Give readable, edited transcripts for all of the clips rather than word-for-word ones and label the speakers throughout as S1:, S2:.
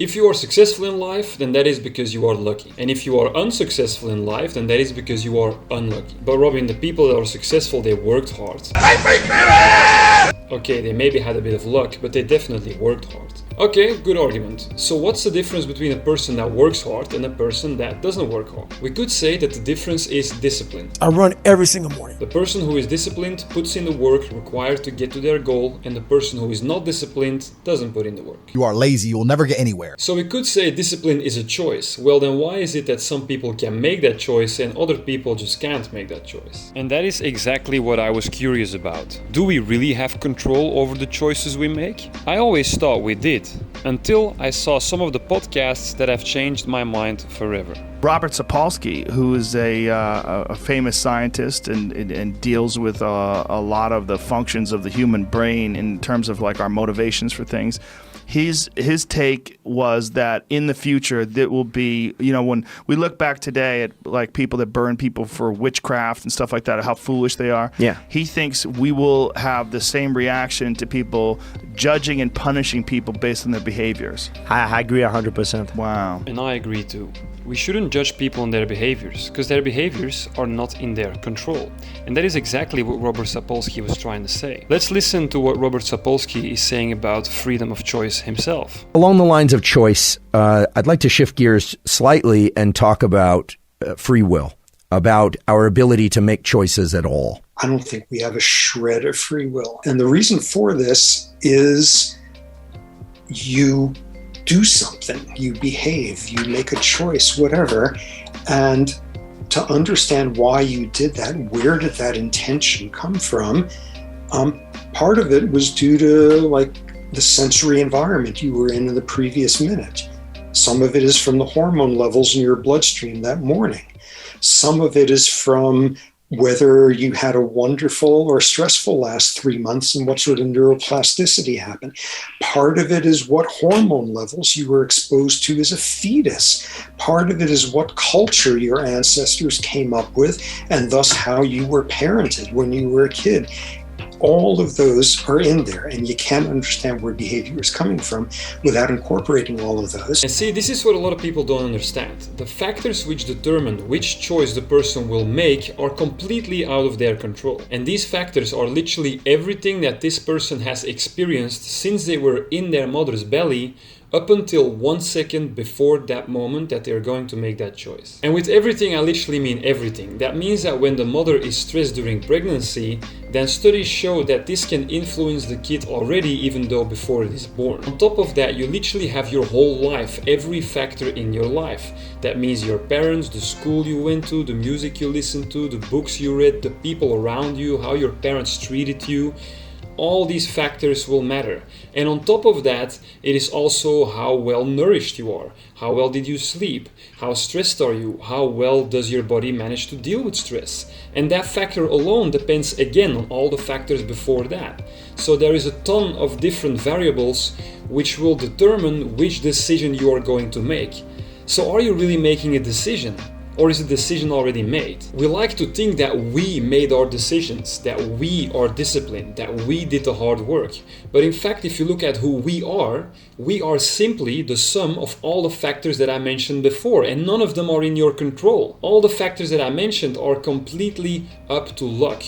S1: If you are successful in life, then that is because you are lucky. And if you are unsuccessful in life, then that is because you are unlucky. But Robin, the people that are successful, they worked hard. Okay, they maybe had a bit of luck, but they definitely worked hard. Okay, good argument. So what's the difference between a person that works hard and a person that doesn't work hard? We could say that the difference is discipline.
S2: I run every single morning.
S1: The person who is disciplined puts in the work required to get to their goal, and the person who is not disciplined doesn't put in the work.
S3: You are lazy, you will never get anywhere.
S1: So we could say discipline is a choice. Well, then why is it that some people can make that choice and other people just can't make that choice? And that is exactly what I was curious about. Do we really have control over the choices we make? I always thought we did, until I saw some of the podcasts that have changed my mind forever.
S4: Robert Sapolsky, who is a famous scientist and deals with a lot of the functions of the human brain in terms of like our motivations for things. His take was that in the future that will be, when we look back today at like people that burn people for witchcraft and stuff like that, how foolish they are.
S2: Yeah.
S4: He thinks we will have the same reaction to people judging and punishing people based on their behaviors.
S2: I agree 100%.
S4: Wow.
S1: And I agree too. We shouldn't judge people on their behaviors, because their behaviors are not in their control. And that is exactly what Robert Sapolsky was trying to say. Let's listen to what Robert Sapolsky is saying about freedom of choice himself.
S5: Along the lines of choice, I'd like to shift gears slightly and talk about free will, about our ability to make choices at all.
S6: I don't think we have a shred of free will. And the reason for this is you do something, you behave, you make a choice, whatever. And to understand why you did that, where did that intention come from? Part of it was due to like the sensory environment you were in the previous minute. Some of it is from the hormone levels in your bloodstream that morning. Some of it is from whether you had a wonderful or stressful last 3 months and what sort of neuroplasticity happened. Part of it is what hormone levels you were exposed to as a fetus. Part of it is what culture your ancestors came up with and thus how you were parented when you were a kid. All of those are in there, and you can't understand where behavior is coming from without incorporating all of those.
S1: And see, this is what a lot of people don't understand. The factors which determine which choice the person will make are completely out of their control. And these factors are literally everything that this person has experienced since they were in their mother's belly up until 1 second before that moment that they're going to make that choice. And with everything, I literally mean everything. That means that when the mother is stressed during pregnancy, then studies show that this can influence the kid already, even though before it is born. On top of that, you literally have your whole life, every factor in your life. That means your parents, the school you went to, the music you listened to, the books you read, the people around you, how your parents treated you. All these factors will matter. And on top of that, it is also how well nourished you are. How well did you sleep? How stressed are you? How well does your body manage to deal with stress? And that factor alone depends again on all the factors before that. So there is a ton of different variables which will determine which decision you are going to make. So are you really making a decision? Or is the decision already made? We like to think that we made our decisions, that we are disciplined, that we did the hard work. But in fact, if you look at who we are simply the sum of all the factors that I mentioned before, and none of them are in your control. All the factors that I mentioned are completely up to luck.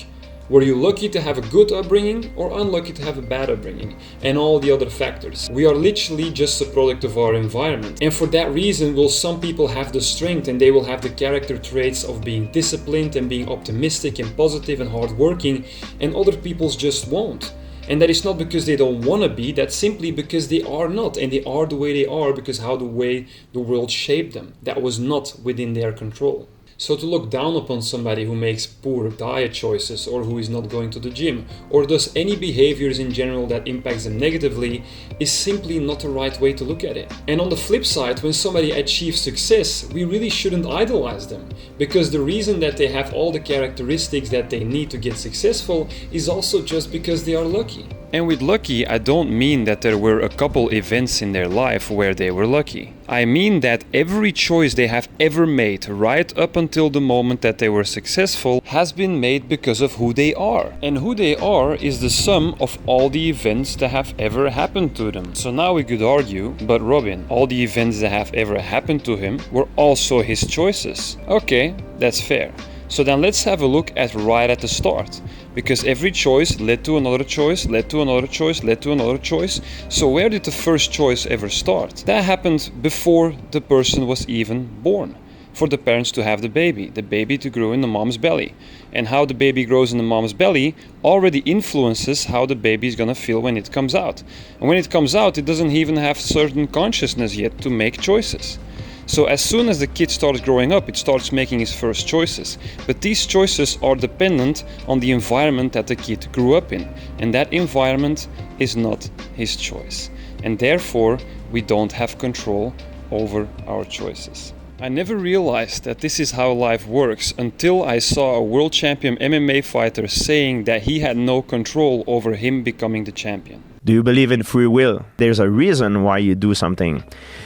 S1: Were you lucky to have a good upbringing or unlucky to have a bad upbringing? And all the other factors. We are literally just a product of our environment. And for that reason, will some people have the strength and they will have the character traits of being disciplined and being optimistic and positive and hardworking, and other people's just won't. And that is not because they don't want to be, that's simply because they are not, and they are the way they are because how the way the world shaped them. That was not within their control. So to look down upon somebody who makes poor diet choices or who is not going to the gym or does any behaviors in general that impacts them negatively is simply not the right way to look at it. And on the flip side, when somebody achieves success, we really shouldn't idolize them, because the reason that they have all the characteristics that they need to get successful is also just because they are lucky. And with lucky, I don't mean that there were a couple events in their life where they were lucky. I mean that every choice they have ever made, right up until the moment that they were successful, has been made because of who they are. And who they are is the sum of all the events that have ever happened to them. So now we could argue, but Robin, all the events that have ever happened to him were also his choices. Okay, that's fair. So then let's have a look at right at the start. Because every choice led to another choice, led to another choice, led to another choice. So where did the first choice ever start? That happened before the person was even born. For the parents to have the baby to grow in the mom's belly. And how the baby grows in the mom's belly already influences how the baby is gonna feel when it comes out. And when it comes out, it doesn't even have certain consciousness yet to make choices. So as soon as the kid starts growing up, it starts making his first choices. But these choices are dependent on the environment that the kid grew up in. And that environment is not his choice. And therefore, we don't have control over our choices. I never realized that this is how life works until I saw a world champion MMA fighter saying that he had no control over him becoming the champion.
S7: Do you believe in free will? There's a reason why you do something.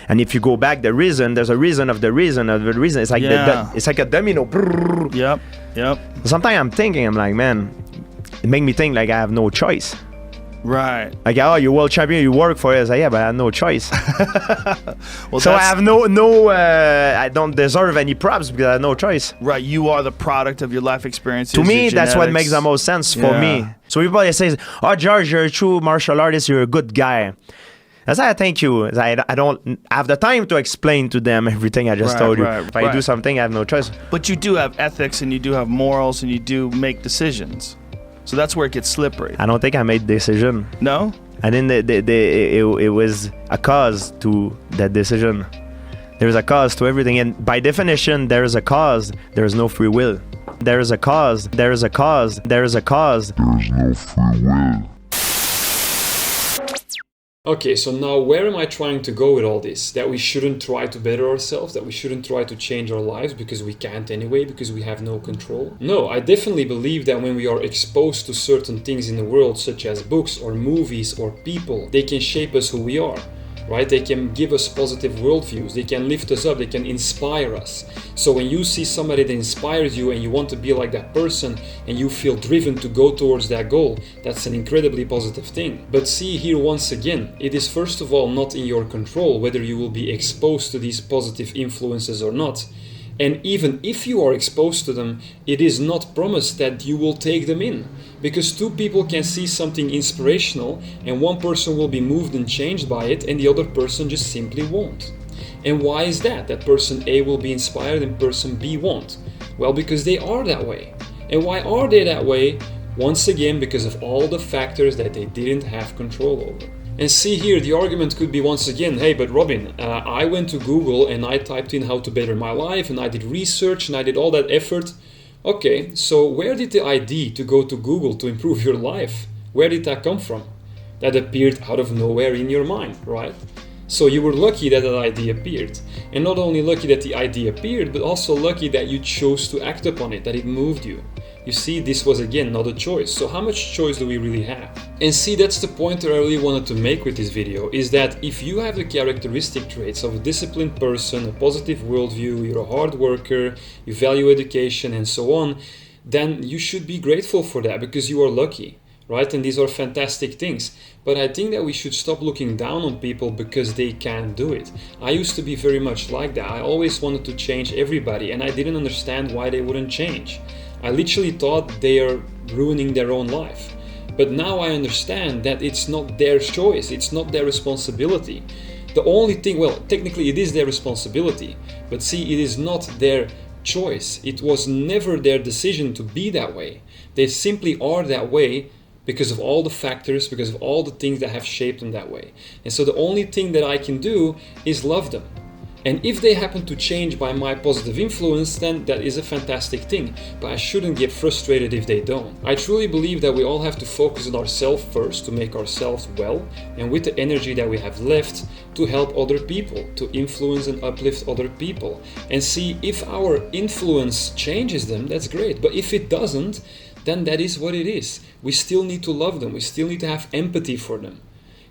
S7: And if you go back the reason, there's a reason of the reason of the reason. It's like it's like a domino.
S4: Yep.
S7: Sometimes I'm thinking, I'm like, man, it makes me think like I have no choice.
S4: Right.
S7: Like, oh, you're world champion, you work for it. It's like, yeah, but I have no choice.
S4: Well,
S7: so I have I don't deserve any props because I have no choice.
S4: Right, you are the product of your life experiences.
S7: To me,
S4: your
S7: that's what
S4: genetics.
S7: makes the most sense for me. So everybody says, oh, George, you're a true martial artist, you're a good guy. That's why I thank you. I don't have the time to explain to them everything I just told you. If I do something, I have no choice.
S4: But you do have ethics and you do have morals and you do make decisions. So that's where it gets slippery.
S7: I don't think I made the decision.
S4: No?
S7: I didn't. It was a cause to that decision. There's a cause to everything. And by definition, there is a cause. There is no free will. There is a cause. There is a cause. There is a cause. There is no free will.
S1: Okay, so now where am I trying to go with all this? That we shouldn't try to better ourselves, that we shouldn't try to change our lives because we can't anyway, because we have no control? No, I definitely believe that when we are exposed to certain things in the world, such as books or movies or people, they can shape us who we are. Right? They can give us positive worldviews, they can lift us up, they can inspire us. So when you see somebody that inspires you and you want to be like that person and you feel driven to go towards that goal, that's an incredibly positive thing. But see here once again, it is first of all not in your control whether you will be exposed to these positive influences or not. And even if you are exposed to them, it is not promised that you will take them in. Because two people can see something inspirational and one person will be moved and changed by it and the other person just simply won't. And why is that? That person A will be inspired and person B won't. Well, because they are that way. And why are they that way? Once again, because of all the factors that they didn't have control over. And see here, the argument could be once again, hey, but Robin, I went to Google and I typed in how to better my life and I did research and I did all that effort. Okay, so where did the idea to go to Google to improve your life, where did that come from? That appeared out of nowhere in your mind, right? So you were lucky that that idea appeared. And not only lucky that the idea appeared, but also lucky that you chose to act upon it, that it moved you. You see, this was again not a choice. So how much choice do we really have? And see, that's the point that I really wanted to make with this video, is that if you have the characteristic traits of a disciplined person, a positive worldview, you're a hard worker, you value education and so on, then you should be grateful for that because you are lucky, right? And these are fantastic things. But I think that we should stop looking down on people because they can't do it. I used to be very much like that. I always wanted to change everybody and I didn't understand why they wouldn't change. I literally thought they are ruining their own life. But now I understand that it's not their choice, it's not their responsibility. The only thing, well, technically it is their responsibility, but see, it is not their choice. It was never their decision to be that way. They simply are that way because of all the factors, because of all the things that have shaped them that way. And so the only thing that I can do is love them. And if they happen to change by my positive influence, then that is a fantastic thing. But I shouldn't get frustrated if they don't. I truly believe that we all have to focus on ourselves first to make ourselves well, and with the energy that we have left, to help other people, to influence and uplift other people. And see, if our influence changes them, that's great. But if it doesn't, then that is what it is. We still need to love them. We still need to have empathy for them.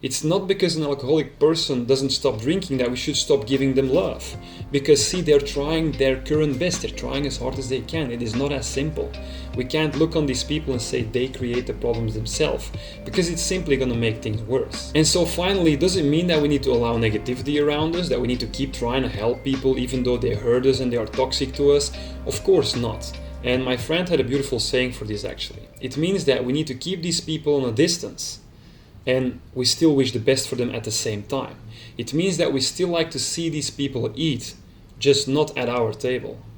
S1: It's not because an alcoholic person doesn't stop drinking that we should stop giving them love. Because see, they're trying their current best. They're trying as hard as they can. It is not as simple. We can't look on these people and say they create the problems themselves, because it's simply going to make things worse. And so finally, does it mean that we need to allow negativity around us, that we need to keep trying to help people even though they hurt us and they are toxic to us? Of course not. And my friend had a beautiful saying for this actually. It means that we need to keep these people on a distance, and we still wish the best for them at the same time. It means that we still like to see these people eat, just not at our table.